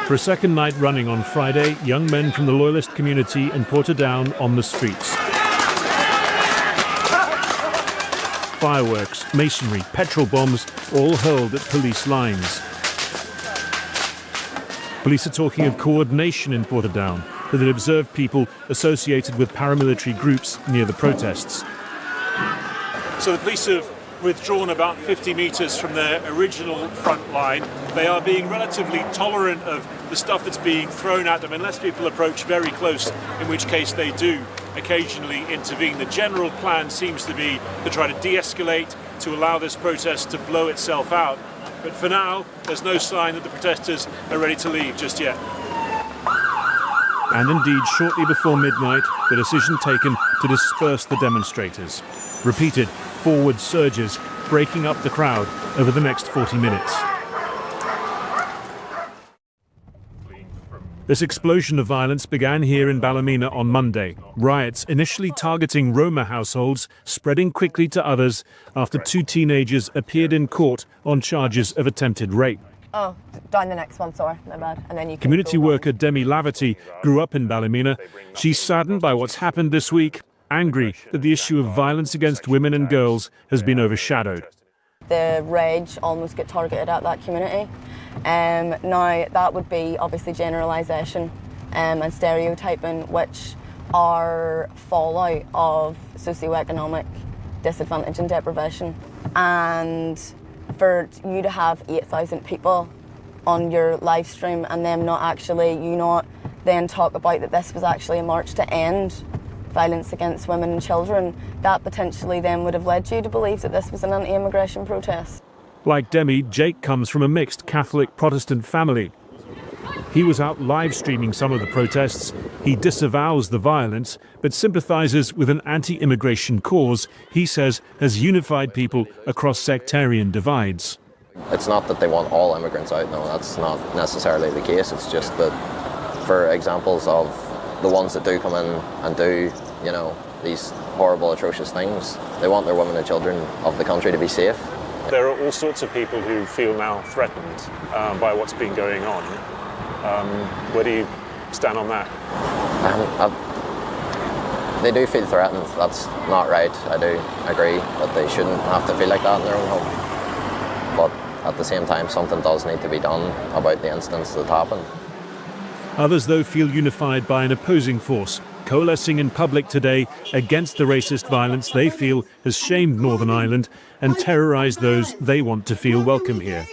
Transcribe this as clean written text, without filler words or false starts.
For a second night running on Friday, young men from the Loyalist community in Portadown on the streets. Fireworks, masonry, petrol bombs, all hurled at police lines. Police are talking of coordination in Portadown, that had observed people associated with paramilitary groups near the protests. So the police have withdrawn about 50 metres from their original front line. They are being relatively tolerant of the stuff that's being thrown at them unless people approach very close, in which case they do occasionally intervene. The general plan seems to be to try to de-escalate, to allow this protest to blow itself out. But for now, there's no sign that the protesters are ready to leave just yet. And indeed, shortly before midnight, the decision taken to disperse the demonstrators. Repeated forward surges, breaking up the crowd over the next 40 minutes. This explosion of violence began here in Ballymena on Monday. Riots initially targeting Roma households, spreading quickly to others after two teenagers appeared in court on charges of attempted rape. Oh, down the next one, sorry, my bad. And then you Community worker Demi Laverty grew up in Ballymena. She's saddened by what's happened this week, angry that the issue of violence against women and girls has been overshadowed. The rage almost got targeted at that community. Now, that would be obviously generalisation and stereotyping, which are fallout of socioeconomic disadvantage and deprivation. And for you to have 8,000 people on your live stream and them not actually, you not then talk about that this was actually a march to end violence against women and children, that potentially then would have led you to believe that this was an anti-immigration protest. Like Demi, Jake comes from a mixed Catholic Protestant family. He was out live streaming some of the protests. He disavows the violence, but sympathises with an anti-immigration cause he says has unified people across sectarian divides. It's not that they want all immigrants out, no, that's not necessarily the case. It's just that for examples of the ones that do come in and do, you know, these horrible, atrocious things, they want their women and children of the country to be safe. There are all sorts of people who feel now threatened by what's been going on. Where do you stand on that? They do feel threatened. That's not right. I do agree that they shouldn't have to feel like that in their own home. But at the same time, something does need to be done about the incidents that happened. Others, though, feel unified by an opposing force, coalescing in public today against the racist violence they feel has shamed Northern Ireland and terrorised those they want to feel welcome here.